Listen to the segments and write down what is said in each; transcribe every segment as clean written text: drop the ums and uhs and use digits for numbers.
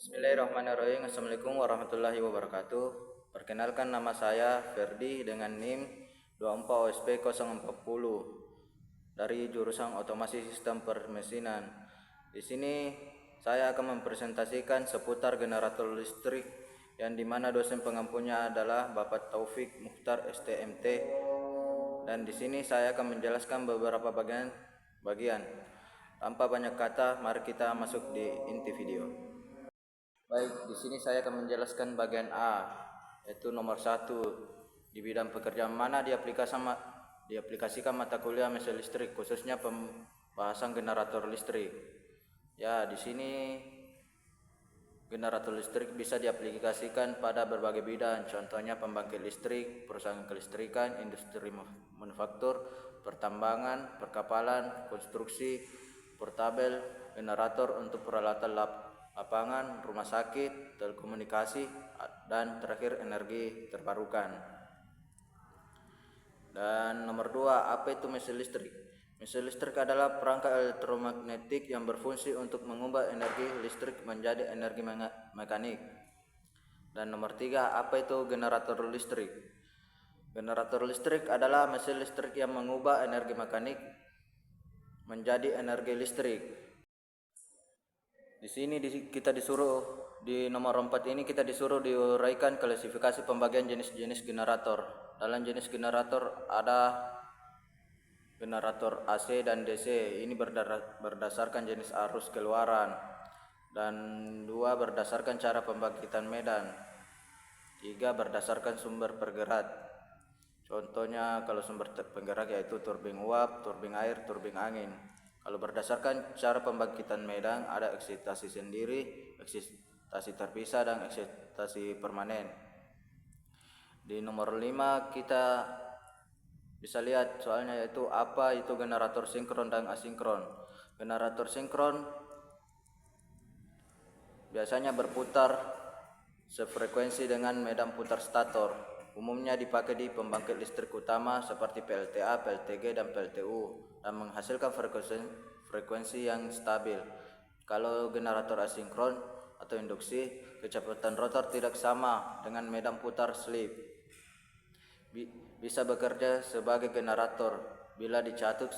Bismillahirrahmanirrahim. Assalamualaikum warahmatullahi wabarakatuh. Perkenalkan, nama saya Ferdi dengan NIM 24 OSP 040 dari jurusan Otomasi Sistem Permesinan. Di sini saya akan mempresentasikan seputar generator listrik yang dimana dosen pengampunya adalah Bapak Taufik Mukhtar STMT. Dan di sini saya akan menjelaskan beberapa bagian. Tanpa banyak kata, mari kita masuk di inti video. Baik, di sini saya akan menjelaskan bagian A, yaitu nomor 1, di bidang pekerjaan mana diaplikasikan mata kuliah mesin listrik, khususnya pembahasan generator listrik. Ya, di sini generator listrik bisa diaplikasikan pada berbagai bidang, contohnya pembangkit listrik, perusahaan kelistrikan, industri manufaktur, pertambangan, perkapalan, konstruksi, portabel, generator untuk peralatan lapangan, rumah sakit, telekomunikasi, dan terakhir energi terbarukan. Dan nomor 2, apa itu mesin listrik? Mesin listrik adalah perangkat elektromagnetik yang berfungsi untuk mengubah energi listrik menjadi energi mekanik. Dan nomor 3, apa itu generator listrik? Generator listrik adalah mesin listrik yang mengubah energi mekanik menjadi energi listrik. Di sini kita disuruh di nomor 4 ini kita disuruh diuraikan klasifikasi pembagian jenis-jenis generator. Dalam jenis generator ada generator AC dan DC. Ini berdasarkan jenis arus keluaran. Dan 2 berdasarkan cara pembangkitan medan. 3 berdasarkan sumber penggerak. Contohnya kalau sumber penggerak yaitu turbin uap, turbin air, turbin angin. Kalau berdasarkan cara pembangkitan medan ada eksitasi sendiri, eksitasi terpisah, dan eksitasi permanen. Di nomor 5 kita bisa lihat soalnya, yaitu apa itu generator sinkron dan asinkron. Generator sinkron biasanya berputar sefrekuensi dengan medan putar stator. Umumnya dipakai di pembangkit listrik utama seperti PLTA, PLTG, dan PLTU dan menghasilkan frekuensi yang stabil. Kalau generator asinkron atau induksi, kecepatan rotor tidak sama dengan medan putar slip. Bisa bekerja sebagai generator bila dicatut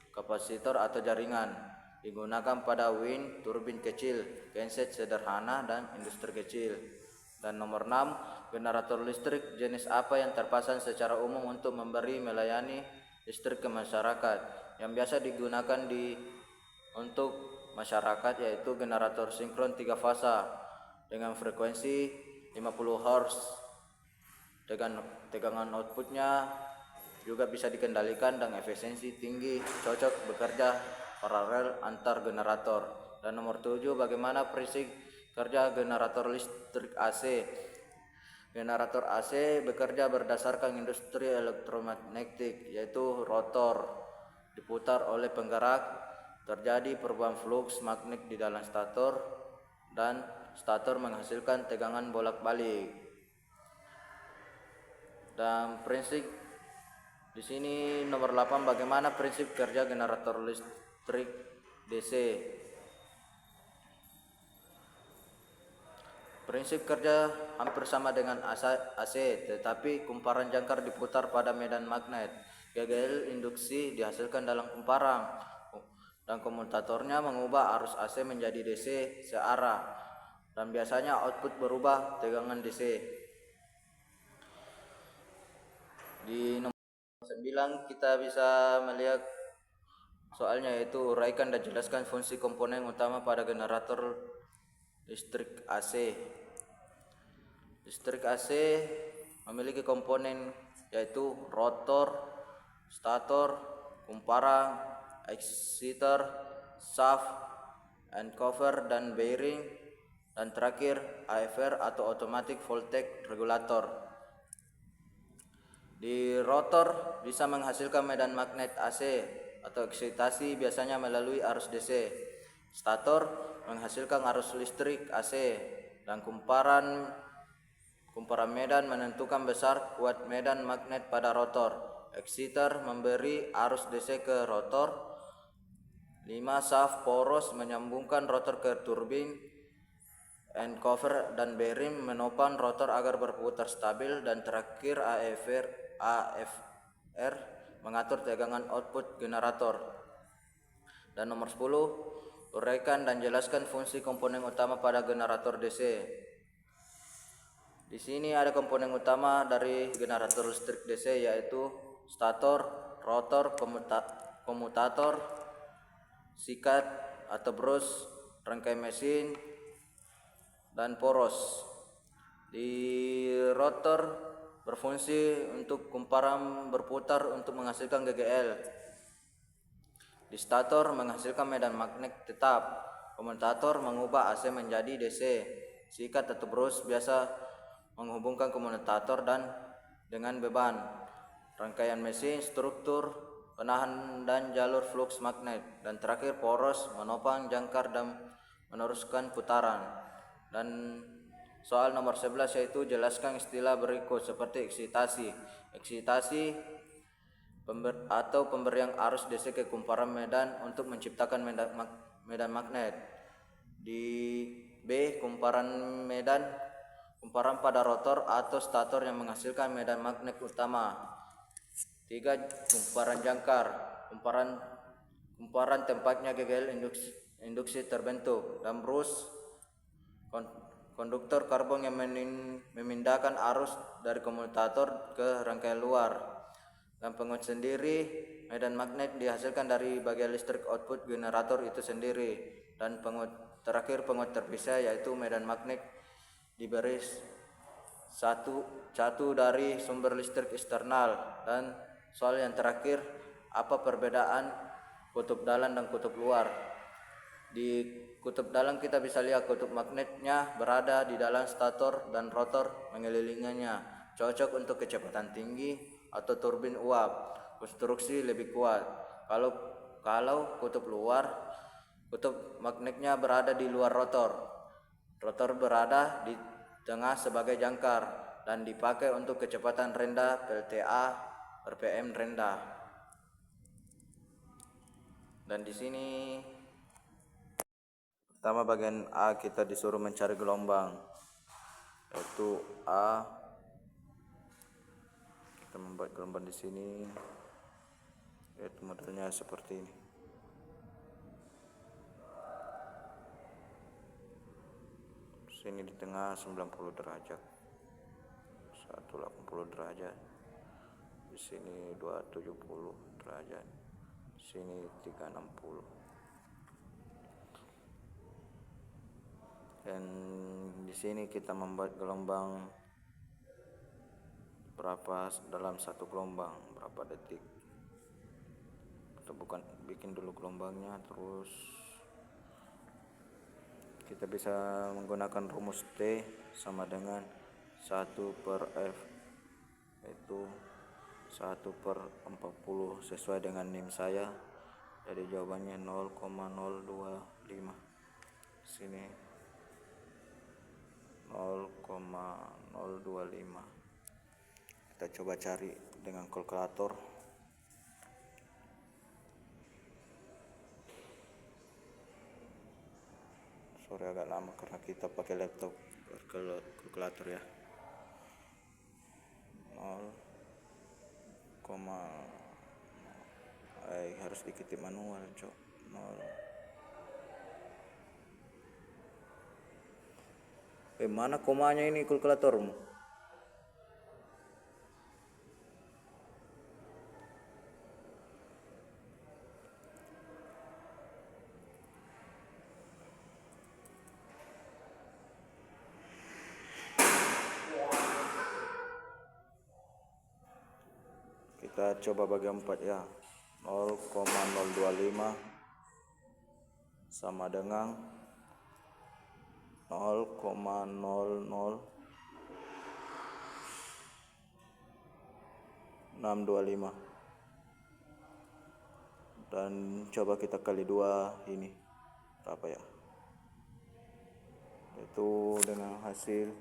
kapasitor atau jaringan. Digunakan pada wind, turbin kecil, genset sederhana, dan industri kecil. Dan nomor 6, generator listrik jenis apa yang terpasang secara umum untuk melayani listrik ke masyarakat. Yang biasa digunakan untuk masyarakat yaitu generator sinkron 3 fasa dengan frekuensi 50 Hz. Dengan tegangan outputnya juga bisa dikendalikan dan efisiensi tinggi, cocok bekerja paralel antar generator. Dan nomor 7, bagaimana prinsip kerja generator listrik AC? Generator AC bekerja berdasarkan industri elektromagnetik, yaitu rotor diputar oleh penggerak, terjadi perubahan flux magnet di dalam stator, dan stator menghasilkan tegangan bolak-balik. Dan prinsip di sini nomor 8, bagaimana prinsip kerja generator listrik DC? Prinsip kerja hampir sama dengan AC, tetapi kumparan jangkar diputar pada medan magnet. Gagal induksi dihasilkan dalam kumparan, dan komutatornya mengubah arus AC menjadi DC searah, dan biasanya output berubah tegangan DC. Di nomor 9 kita bisa melihat soalnya, yaitu uraikan dan jelaskan fungsi komponen utama pada generator listrik AC. Listrik AC memiliki komponen yaitu rotor, stator, kumparan, exciter, shaft, and cover, dan bearing, dan terakhir AFR atau automatic voltage regulator. Di rotor bisa menghasilkan medan magnet AC atau eksitasi biasanya melalui arus DC. Stator menghasilkan arus listrik AC, dan kumparan medan menentukan besar kuat medan magnet pada rotor. Exciter memberi arus DC ke rotor. 5, shaft poros menyambungkan rotor ke turbin. end cover dan bearing menopang rotor agar berputar stabil, dan terakhir AFR mengatur tegangan output generator. Dan nomor 10, uraikan dan jelaskan fungsi komponen utama pada generator DC. Di sini ada komponen utama dari generator listrik DC, yaitu stator, rotor, komutator, sikat atau brus, rangkai mesin, dan poros. Di rotor berfungsi untuk kumparan berputar untuk menghasilkan GGL. Di stator menghasilkan medan magnet tetap. Komutator mengubah AC menjadi DC. Sikat atau brus biasa menghubungkan komutator dengan beban. Rangkaian mesin, struktur, penahan dan jalur flux magnet. Dan terakhir poros menopang jangkar dan meneruskan putaran. Dan soal nomor 11 yaitu jelaskan istilah berikut seperti eksitasi. Eksitasi atau pemberian arus DC ke kumparan medan untuk menciptakan medan magnet. Di B, kumparan pada rotor atau stator yang menghasilkan medan magnet utama. 3, kumparan jangkar, kumparan tempatnya GGL induksi terbentuk. Dan brus, konduktor karbon yang memindahkan arus dari komutator ke rangkaian luar. Dan penguat sendiri, medan magnet dihasilkan dari bagian listrik output generator itu sendiri. Dan terakhir penguat terpisah, yaitu medan magnet diberi satu dari sumber listrik eksternal. Dan soal yang terakhir, apa perbedaan kutub dalam dan kutub luar? Di kutub dalam kita bisa lihat kutub magnetnya berada di dalam stator dan rotor mengelilinginya, cocok untuk kecepatan tinggi atau turbin uap. Konstruksi lebih kuat. Kalau kutub luar, kutub magnetnya berada di luar rotor. Rotor berada di tengah sebagai jangkar dan dipakai untuk kecepatan rendah, PLTA, RPM rendah. Dan di sini pertama bagian A kita disuruh mencari gelombang, yaitu A. Kita membuat gelombang di sini, yaitu modelnya seperti ini. Sini di tengah 90 derajat, 180 derajat. Di sini 270 derajat. Di sini 360. Dan di sini kita membuat gelombang berapa dalam satu gelombang, berapa detik. Kita bikin dulu gelombangnya, terus kita bisa menggunakan rumus T sama dengan 1/F, yaitu 1/40 sesuai dengan NIM saya. Jadi jawabannya 0,025. Sini 0,025. Kita coba cari dengan kalkulator. Sorry agak lama karena kita pakai laptop kalkulator ya. 0, harus diketik manual cok. 0. Mana komanya ini kalkulatormu? Kita coba bagi 4 ya. 0,025 sama dengan 0,00625. Dan coba kita kali 2 ini berapa ya? Itu dengan hasil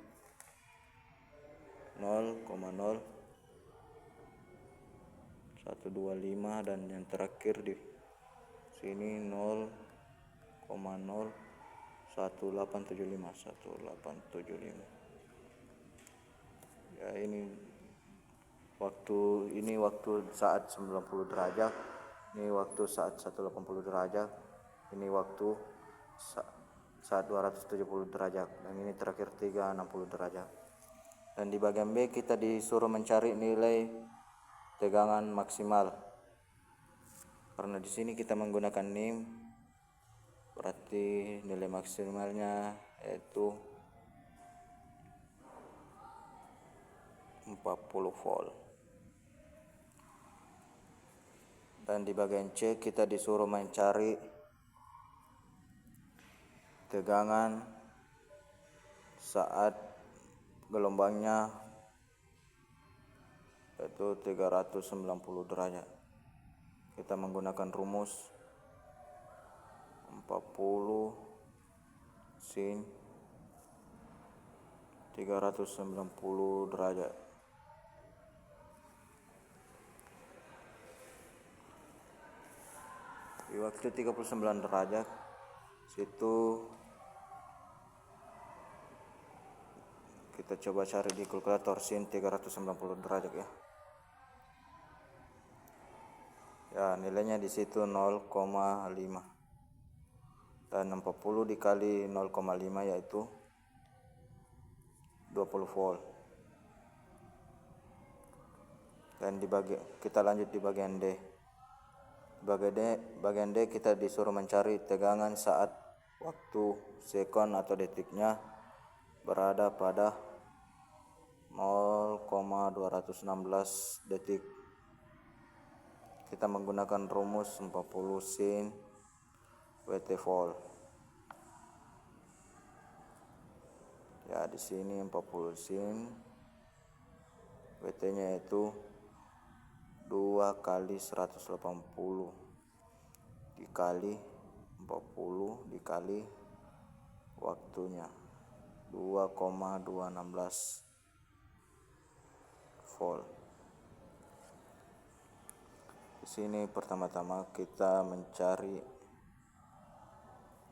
0,0125 dan yang terakhir di sini 0,0 1875. Ya, ini waktu saat 90 derajat, ini waktu saat 180 derajat, ini waktu saat 270 derajat, dan ini terakhir 360 derajat. Dan di bagian B kita disuruh mencari nilai tegangan maksimal. Karena di sini kita menggunakan NIM, berarti nilai maksimalnya yaitu 40 volt. Dan di bagian C kita disuruh mencari tegangan saat gelombangnya yaitu 390 derajat. Kita menggunakan rumus 40 sin 390 derajat. Di waktu 39 derajat situ kita coba cari di kalkulator sin 390 derajat ya. Ya, nilainya di situ 0,5. Dan 40 dikali 0,5 yaitu 20 volt. Dan kita lanjut di bagian D. Bagian D kita disuruh mencari tegangan saat waktu sekon atau detiknya berada pada 0,216 detik. Kita menggunakan rumus 40 sin Wt volt. Ya, di sini 40 sin Wt-nya itu 2 kali 180 dikali 40 dikali waktunya 2,216 volt. Di sini pertama-tama kita mencari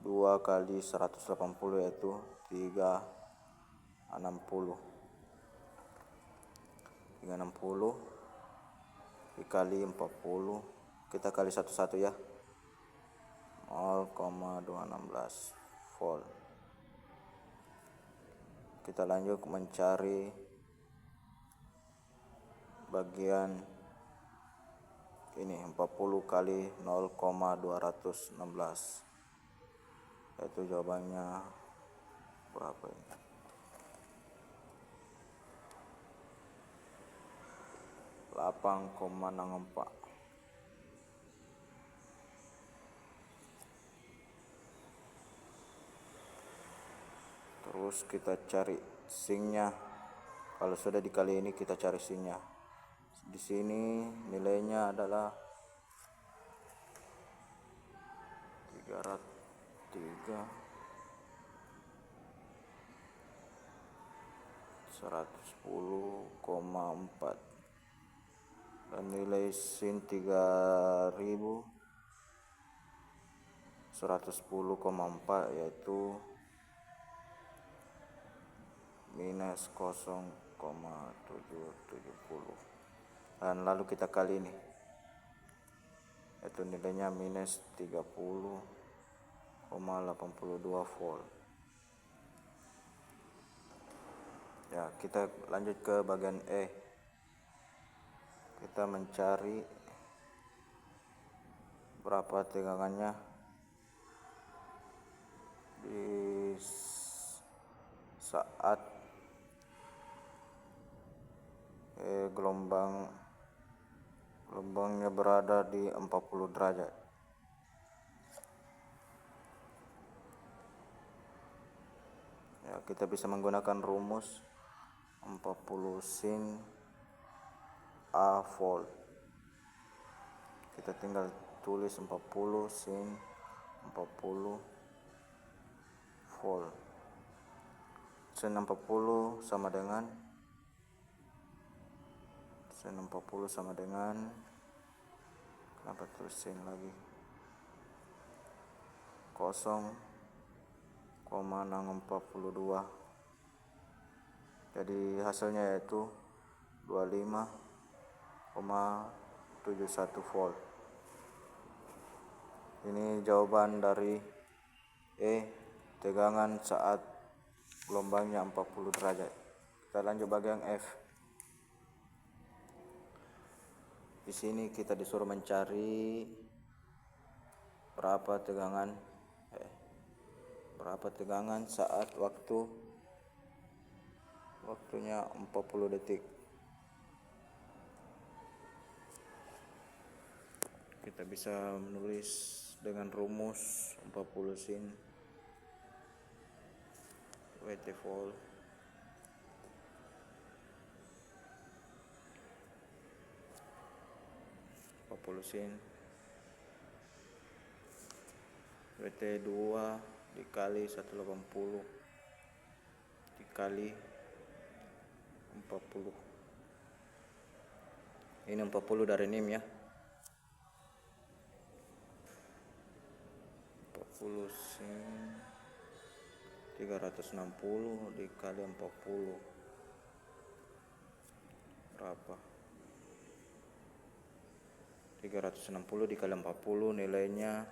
2 kali 180 yaitu 360 dikali 40, kita kali satu-satu ya, 0,216 volt. Kita lanjut mencari bagian ini 40 kali 0,216, yaitu jawabannya berapa ini? 8,64. Terus kita cari sinnya. Kalau sudah dikali ini kita cari sinnya. Di sini nilainya adalah 110,4 dan nilai sin 3110,4 yaitu minus 0,770. Dan lalu kita kali ini, yaitu nilainya minus 30,82 volt. Ya, kita lanjut ke bagian E. Kita mencari berapa tegangannya di saat gelombangnya berada di 40 derajat. Ya, kita bisa menggunakan rumus 40 sin A volt. Kita tinggal tulis 40 sin 40 volt. Sin 40 sama dengan kenapa tulis sin lagi, 0,770 25,642. Jadi hasilnya yaitu 25,71 volt. Ini jawaban dari E, tegangan saat gelombangnya 40 derajat. Kita lanjut bagian F. Di sini kita disuruh mencari berapa tegangan saat waktunya 40 detik. Kita bisa menulis dengan rumus 40 sin Wt volt Wt2 dikali 180 dikali 40. Ini 40 dari NIM ya. 40 sin 360 dikali 40 berapa? 360 dikali 40 nilainya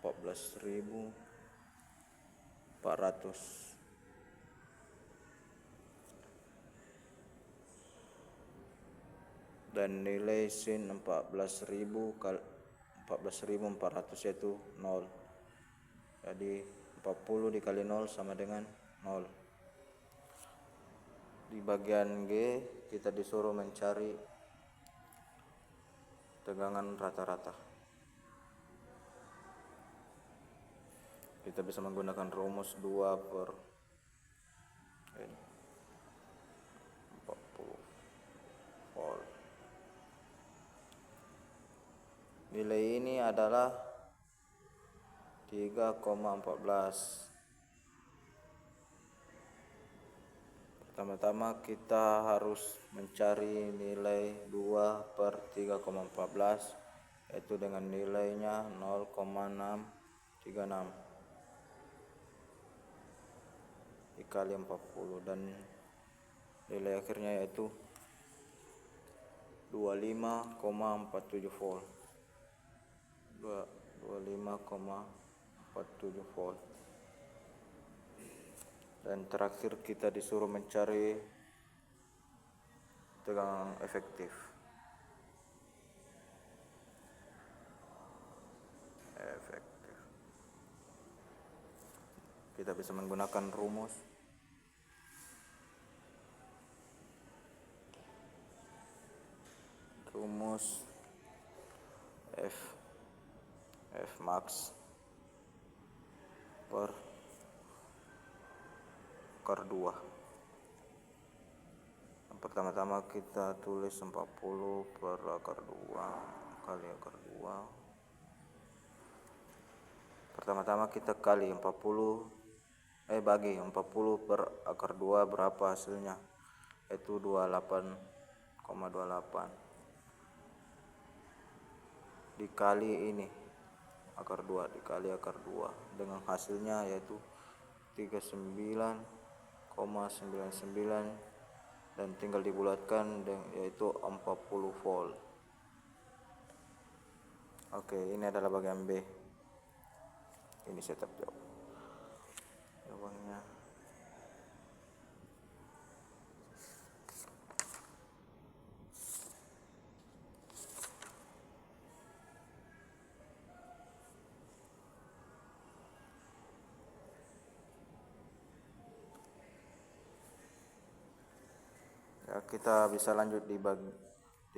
14.400. Dan nilai sin 14.400 yaitu 0. Jadi 40 dikali 0 sama dengan 0. Di bagian G kita disuruh mencari tegangan rata-rata. Kita bisa menggunakan rumus 2 per 40 volt. Nilai ini adalah 3,14. Pertama-tama kita harus mencari nilai 2 per 3,14, yaitu dengan nilainya 0,636 dikali 40, dan nilai akhirnya yaitu 25,47 volt. 25,47 volt. Dan terakhir kita disuruh mencari tegangan efektif. Kita bisa menggunakan rumus F max per akar 2. Pertama-tama kita tulis 40 per akar 2 kali akar 2. Pertama-tama kita kali 40 bagi 40 per akar 2 berapa hasilnya? Yaitu 28,28 dikali ini akar 2 dikali akar 2 dengan hasilnya yaitu 39,99 dan tinggal dibulatkan yaitu 40 volt. Oke, ini adalah bagian B. Ini setup jawabannya. Ya, kita bisa lanjut di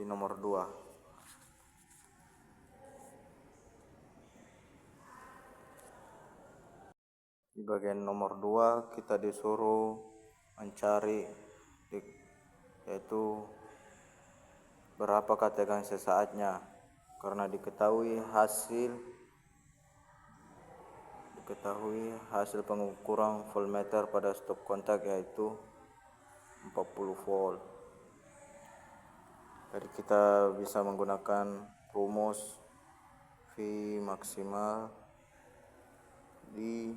nomor 2. Di bagian nomor 2 kita disuruh mencari yaitu berapakah tegangan sesaatnya, karena diketahui hasil pengukuran voltmeter pada stop kontak yaitu 40 volt. Jadi kita bisa menggunakan rumus V maksimal di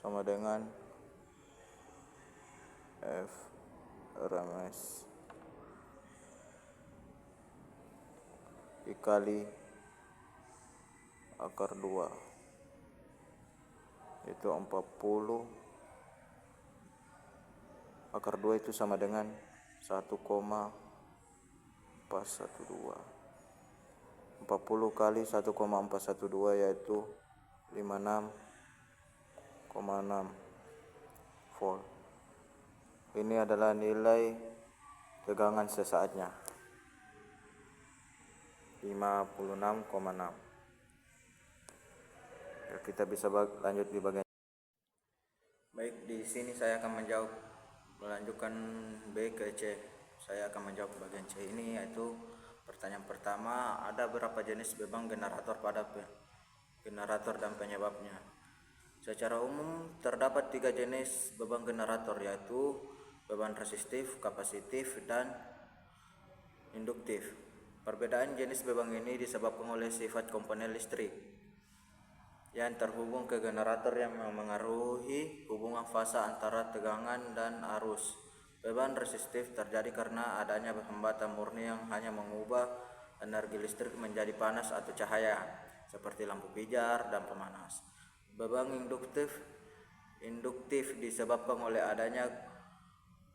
sama dengan F RMS dikali akar 2, itu 40. Akar 2 itu sama dengan 1,412. 40 kali 1,412 yaitu 56,6 volt. Ini adalah nilai tegangan sesaatnya, 56,6. Kita bisa lanjut di bagian. Baik, di sini saya akan melanjutkan B ke C. Saya akan menjawab bagian C ini, yaitu pertanyaan pertama, ada berapa jenis beban generator pada generator dan penyebabnya. Secara umum terdapat 3 jenis beban generator, yaitu beban resistif, kapasitif, dan induktif. Perbedaan jenis beban ini disebabkan oleh sifat komponen listrik yang terhubung ke generator yang mengaruhi hubungan fasa antara tegangan dan arus. Beban resistif terjadi karena adanya hambatan murni yang hanya mengubah energi listrik menjadi panas atau cahaya, seperti lampu pijar dan pemanas. Beban induktif disebabkan oleh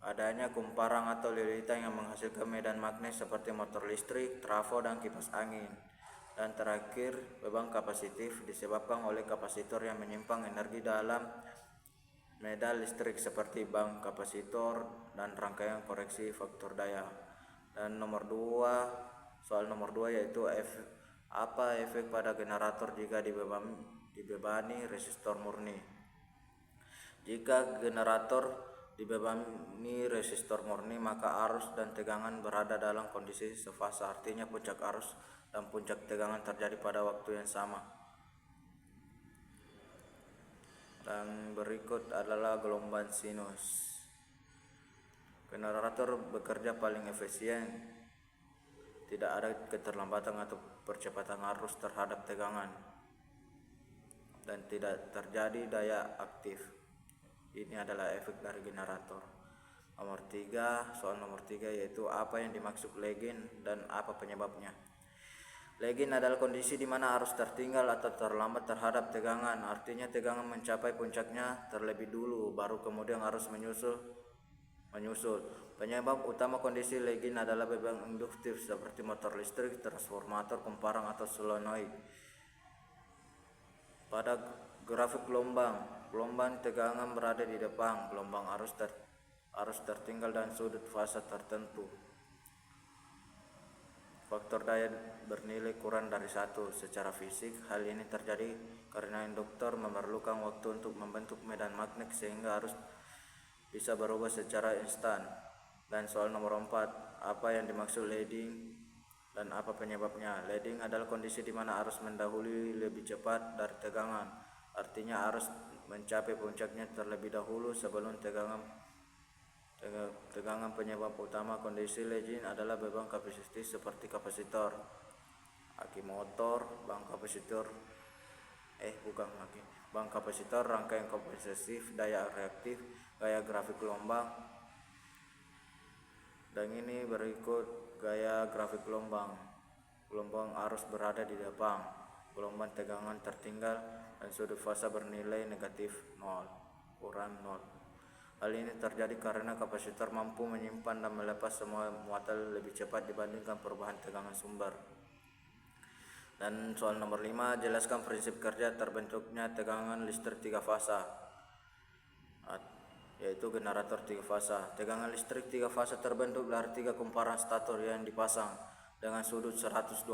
adanya kumparan atau lilitan yang menghasilkan medan magnet seperti motor listrik, trafo, dan kipas angin. Dan terakhir, beban kapasitif disebabkan oleh kapasitor yang menyimpan energi dalam medan listrik seperti bank kapasitor dan rangkaian koreksi faktor daya. Dan soal nomor 2 yaitu apa efek pada generator jika dibebani resistor murni. Jika generator dibebani resistor murni, maka arus dan tegangan berada dalam kondisi sefasa, artinya puncak arus dan puncak tegangan terjadi pada waktu yang sama. Dan berikut adalah gelombang sinus. Generator bekerja paling efisien, tidak ada keterlambatan atau percepatan arus terhadap tegangan, dan tidak terjadi daya aktif. Ini adalah efek dari generator. Soal nomor 3 yaitu apa yang dimaksud lagging dan apa penyebabnya. Lagging adalah kondisi di mana arus tertinggal atau terlambat terhadap tegangan, artinya tegangan mencapai puncaknya terlebih dulu, baru kemudian arus menyusul. Penyebab utama kondisi lagging adalah beban induktif seperti motor listrik, transformator, kumparan, atau solenoid. Pada grafik gelombang tegangan berada di depan, gelombang arus tertinggal dan sudut fasa tertentu. Faktor daya bernilai kurang dari 1. Secara fisik, hal ini terjadi karena induktor memerlukan waktu untuk membentuk medan magnet sehingga arus bisa berubah secara instan. Dan soal nomor 4, apa yang dimaksud leading dan apa penyebabnya. Leading adalah kondisi di mana arus mendahului lebih cepat dari tegangan, artinya arus mencapai puncaknya terlebih dahulu sebelum tegangan. Penyebab utama kondisi lagging adalah beban kapasitif seperti kapasitor, aki motor, bank kapasitor, rangkaian kapasitif, daya reaktif, gaya grafik gelombang. Dan ini berikut gaya grafik gelombang. Gelombang arus berada di depan, gelombang tegangan tertinggal, dan sudut fasa bernilai negatif 0, kurang 0. Hal ini terjadi karena kapasitor mampu menyimpan dan melepas semua muatan lebih cepat dibandingkan perubahan tegangan sumber. Dan soal nomor 5, jelaskan prinsip kerja terbentuknya tegangan listrik 3 fasa, yaitu generator 3 fasa. Tegangan listrik 3 fasa terbentuk dari 3 kumparan stator yang dipasang dengan sudut 120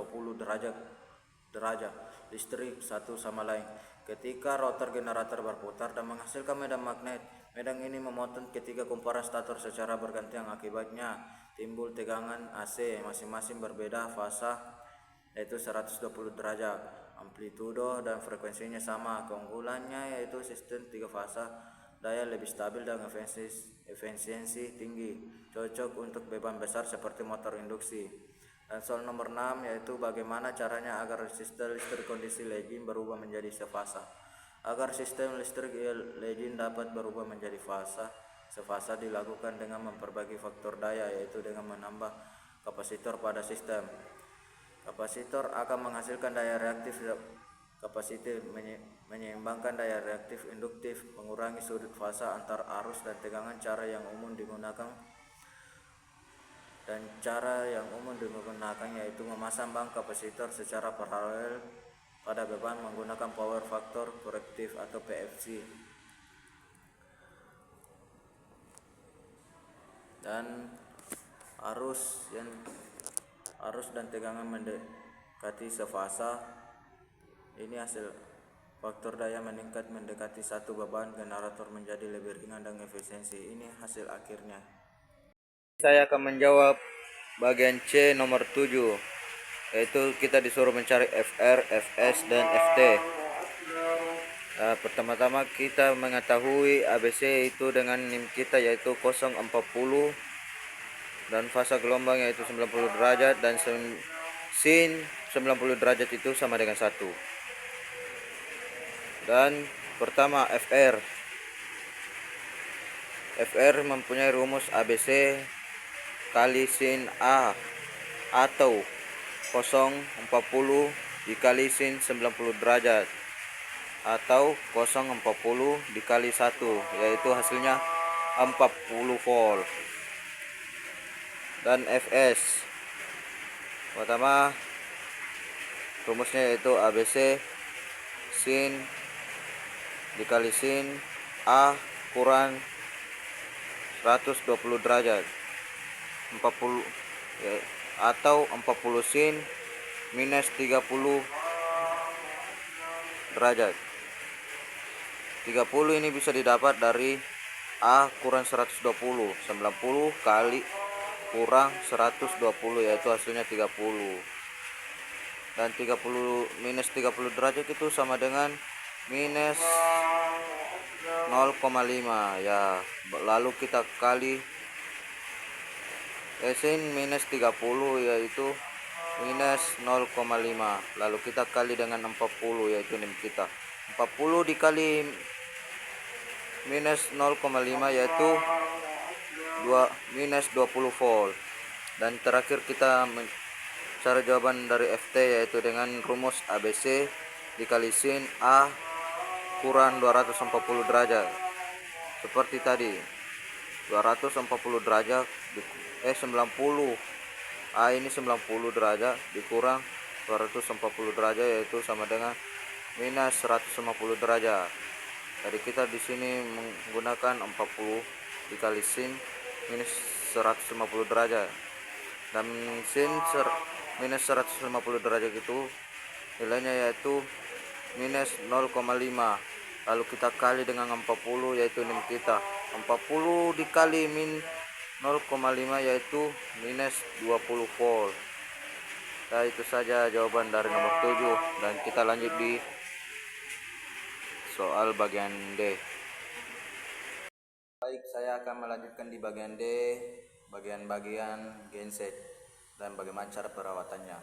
derajat listrik satu sama lain. Ketika rotor generator berputar dan menghasilkan medan magnet, medan ini memotong ketiga kumparan stator secara bergantian. Akibatnya timbul tegangan AC masing-masing berbeda fasa, yaitu 120 derajat. Amplitudo dan frekuensinya sama. Keunggulannya yaitu sistem 3 fasa daya lebih stabil dan efisiensi tinggi, cocok untuk beban besar seperti motor induksi. Dan soal nomor 6 yaitu bagaimana caranya agar resistor listrik kondisi lagging berubah menjadi sefasa. Agar sistem listrik legend dapat berubah menjadi fasa, sefasa dilakukan dengan memperbagi faktor daya, yaitu dengan menambah kapasitor pada sistem. Kapasitor akan menghasilkan daya reaktif kapasitif, menyeimbangkan daya reaktif induktif, mengurangi sudut fasa antar arus dan tegangan. Cara yang umum digunakan yaitu memasang bank kapasitor secara paralel pada beban menggunakan power factor korektif atau PFC. Dan arus dan tegangan mendekati sefasa. Ini hasil faktor daya meningkat mendekati satu, beban generator menjadi lebih ringan dan efisiensi. Ini hasil akhirnya. Saya akan menjawab bagian C nomor 7, yaitu kita disuruh mencari FR, FS, dan FT. Pertama-tama kita mengetahui ABC itu dengan NIM kita yaitu 040, dan fasa gelombang yaitu 90 derajat, dan sin 90 derajat itu sama dengan 1. Dan pertama FR mempunyai rumus ABC kali sin A, atau 040 dikali sin 90 derajat, atau 040 dikali 1, yaitu hasilnya 40 volt. Dan FS pertama rumusnya yaitu ABC sin dikali sin A kurang 120 derajat 40 ya, atau 40 sin minus 30 derajat. 30 ini bisa didapat dari A kurang 120, 90 kali kurang 120, yaitu hasilnya 30. Dan 30 minus 30 derajat itu sama dengan minus 0,5 ya. Lalu kita kali sin minus 30 yaitu minus 0,5, lalu kita kali dengan 40 yaitu NIM kita. 40 dikali minus 0,5 yaitu minus 20 volt. Dan terakhir kita mencari jawaban dari FT yaitu dengan rumus ABC dikali sin A kurang 240 derajat. Seperti tadi 240 derajat 90 A ini 90 derajat dikurang 240 derajat yaitu sama dengan minus 150 derajat. Jadi kita di sini menggunakan 40 dikali sin minus 150 derajat, dan sin minus 150 derajat itu nilainya yaitu minus 0,5, lalu kita kali dengan 40 yaitu NIM kita. 40 dikali min 0,5 yaitu minus 20 volt. Nah, itu saja jawaban dari nomor 7, dan kita lanjut di soal bagian D. Baik, saya akan melanjutkan di bagian D, bagian genset dan bagaimana cara perawatannya.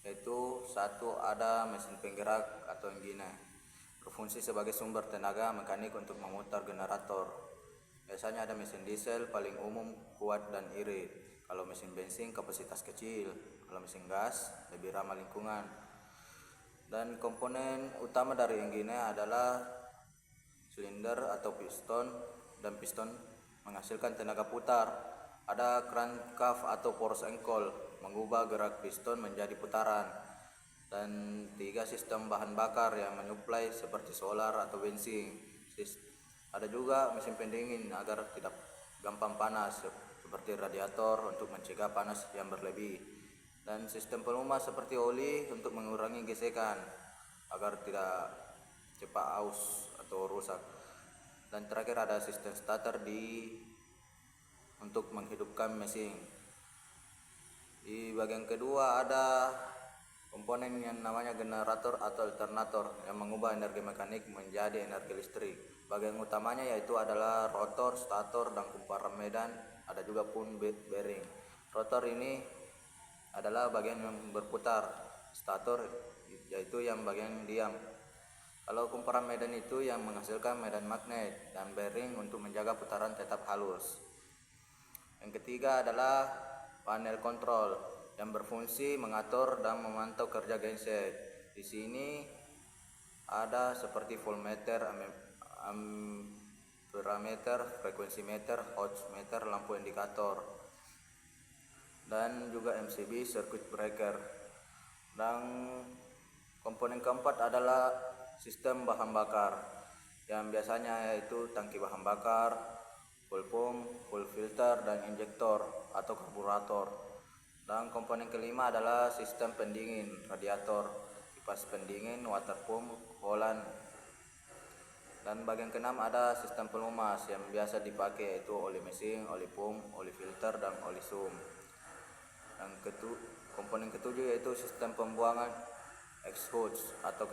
Yaitu satu, ada mesin penggerak atau engine, berfungsi sebagai sumber tenaga mekanik untuk memutar generator. Biasanya ada mesin diesel, paling umum kuat dan irit. Kalau mesin bensin kapasitas kecil, kalau mesin gas lebih ramah lingkungan. Dan komponen utama dari engine adalah silinder atau piston, dan piston menghasilkan tenaga putar. Ada crankshaft atau force ankle mengubah gerak piston menjadi putaran. Dan 3, sistem bahan bakar yang menyuplai seperti solar atau bensin. Ada juga mesin pendingin agar tidak gampang panas seperti radiator untuk mencegah panas yang berlebih. Dan sistem pelumas seperti oli untuk mengurangi gesekan agar tidak cepat aus atau rusak. Dan terakhir ada sistem starter untuk menghidupkan mesin. Di bagian kedua ada komponen yang namanya generator atau alternator yang mengubah energi mekanik menjadi energi listrik. Bagian utamanya yaitu adalah rotor, stator, dan kumparan medan. Ada juga pun bearing. Rotor ini adalah bagian yang berputar, stator yaitu yang bagian diam. Kalau kumparan medan itu yang menghasilkan medan magnet dan bearing untuk menjaga putaran tetap halus. Yang ketiga adalah panel kontrol yang berfungsi mengatur dan memantau kerja genset. Di sini ada seperti voltmeter, amperameter, frekuensi meter, voltmeter, lampu indikator, dan juga MCB circuit breaker. Dan komponen keempat adalah sistem bahan bakar yang biasanya yaitu tangki bahan bakar, fuel pump, fuel filter, dan injektor atau karburator. Dan komponen kelima adalah sistem pendingin, radiator, kipas pendingin, water pump, coolant. Dan bagian keenam ada sistem pelumas yang biasa dipakai yaitu oli mesin, oli pump, oli filter, dan oli sump. Dan komponen ketujuh yaitu sistem pembuangan exhaust atau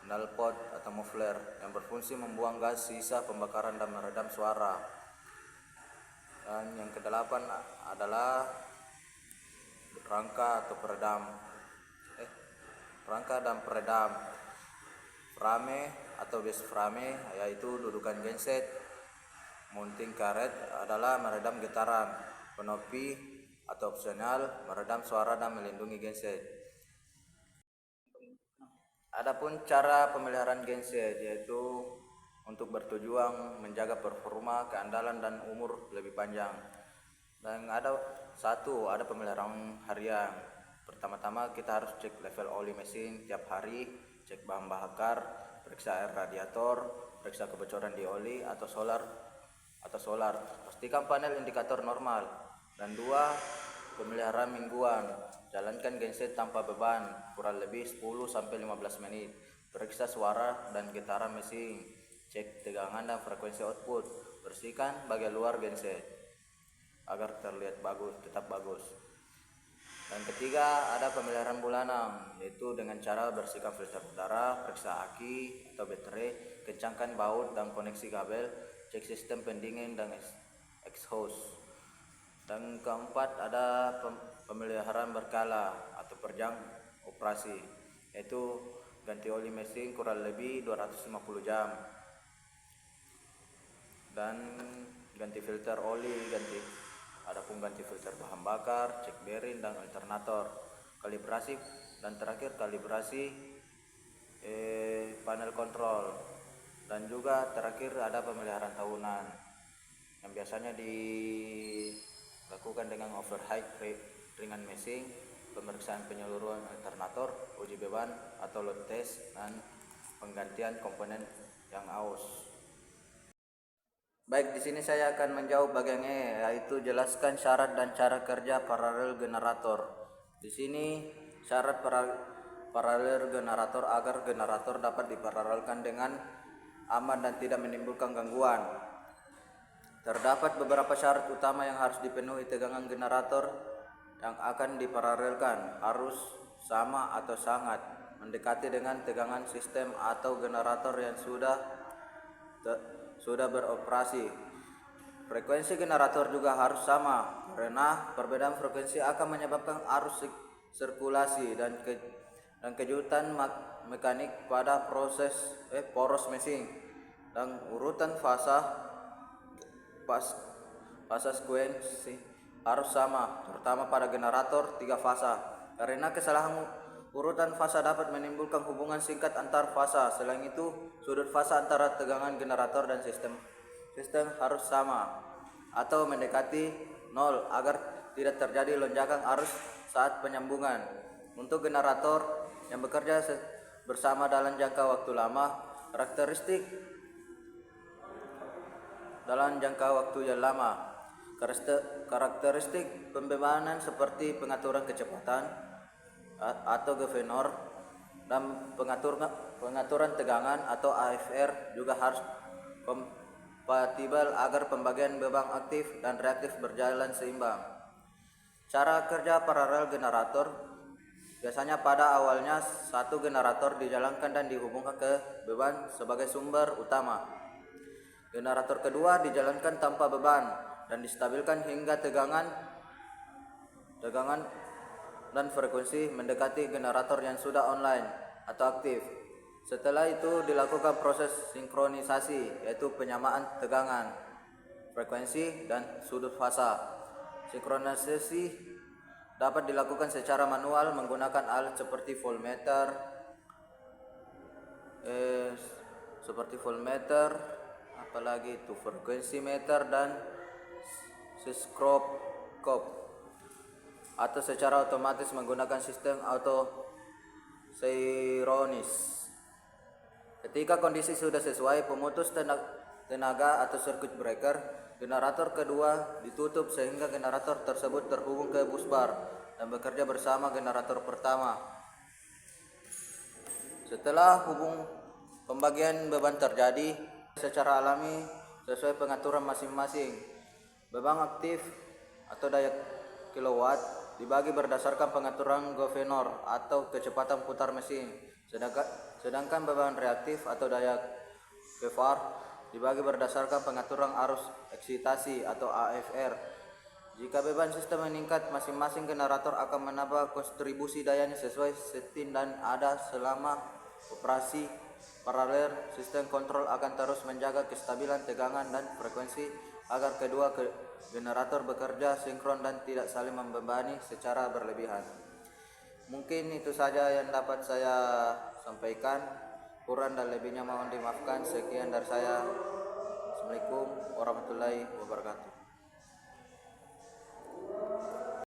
knalpot atau muffler yang berfungsi membuang gas sisa pembakaran dan meredam suara. Dan yang kedelapan adalah rangka atau rangka dan peredam, frame atau base frame yaitu dudukan genset, mounting karet adalah meredam getaran, penopi atau opsional meredam suara dan melindungi genset. Adapun cara pemeliharaan genset yaitu untuk bertujuan menjaga performa, keandalan, dan umur lebih panjang. Dan ada pemeliharaan harian. Pertama-tama kita harus cek level oli mesin tiap hari, cek bahan bakar, periksa air radiator, periksa kebocoran di oli atau solar. Pastikan panel indikator normal. Dan 2, pemeliharaan mingguan. Jalankan genset tanpa beban kurang lebih 10-15 menit. Periksa suara dan getaran mesin, cek tegangan dan frekuensi output. Bersihkan bagian luar genset agar terlihat tetap bagus. Dan ketiga ada pemeliharaan bulanan yaitu dengan cara bersihkan filter udara, periksa aki atau baterai, kencangkan baut dan koneksi kabel, cek sistem pendingin dan exhaust. Dan keempat ada pemeliharaan berkala atau per jam operasi yaitu ganti oli mesin kurang lebih 250 jam, dan ganti filter oli, ganti filter bahan bakar, cek bearing dan alternator, kalibrasi, dan terakhir kalibrasi panel kontrol. Dan juga terakhir ada pemeliharaan tahunan yang biasanya dilakukan dengan overhaul ringan mesin, pemeriksaan penyeluruhan alternator, uji beban atau load test, dan penggantian komponen yang aus. Baik, di sini saya akan menjawab bagian E, yaitu jelaskan syarat dan cara kerja paralel generator. Di sini syarat paralel generator agar generator dapat diparalelkan dengan aman dan tidak menimbulkan gangguan. Terdapat beberapa syarat utama yang harus dipenuhi. Tegangan generator yang akan diparalelkan harus sama atau sangat mendekati dengan tegangan sistem atau generator yang sudah beroperasi. Frekuensi generator juga harus sama karena perbedaan frekuensi akan menyebabkan arus sirkulasi dan kejutan mekanik pada poros mesin. Dan urutan fasa sekuensi harus sama, terutama pada generator 3 fasa, karena kesalahan urutan fasa dapat menimbulkan hubungan singkat antar fasa. Selain itu, sudut fasa antara tegangan generator dan sistem harus sama atau mendekati 0 agar tidak terjadi lonjakan arus saat penyambungan. Untuk generator yang bekerja bersama dalam jangka waktu lama, karakteristik pembebanan seperti pengaturan kecepatan atau governor dan pengaturan tegangan atau AFR juga harus kompatibel agar pembagian beban aktif dan reaktif berjalan seimbang. Cara kerja paralel generator biasanya pada awalnya satu generator dijalankan dan dihubungkan ke beban sebagai sumber utama. Generator kedua dijalankan tanpa beban dan distabilkan hingga tegangan dan frekuensi mendekati generator yang sudah online atau aktif. Setelah itu dilakukan proses sinkronisasi, yaitu penyamaan tegangan, frekuensi, dan sudut fasa. Sinkronisasi dapat dilakukan secara manual menggunakan alat seperti voltmeter, apalagi itu frekuensi meter dan siskroskop, atau secara otomatis menggunakan sistem auto synchronize. Ketika kondisi sudah sesuai, pemutus tenaga atau circuit breaker, generator kedua ditutup sehingga generator tersebut terhubung ke busbar dan bekerja bersama generator pertama. Setelah pembagian beban terjadi secara alami sesuai pengaturan masing-masing. Beban aktif atau daya kilowatt dibagi berdasarkan pengaturan governor atau kecepatan putar mesin. Sedangkan beban reaktif atau daya kVAR dibagi berdasarkan pengaturan arus eksitasi atau AFR. Jika beban sistem meningkat, masing-masing generator akan menambah kontribusi dayanya sesuai setting dan ada selama operasi paralel. Sistem kontrol akan terus menjaga kestabilan tegangan dan frekuensi agar kedua generator bekerja sinkron dan tidak saling membebani secara berlebihan. Mungkin itu saja yang dapat saya sampaikan. Kurang dan lebihnya mohon dimaafkan. Sekian dari saya. Assalamualaikum warahmatullahi wabarakatuh.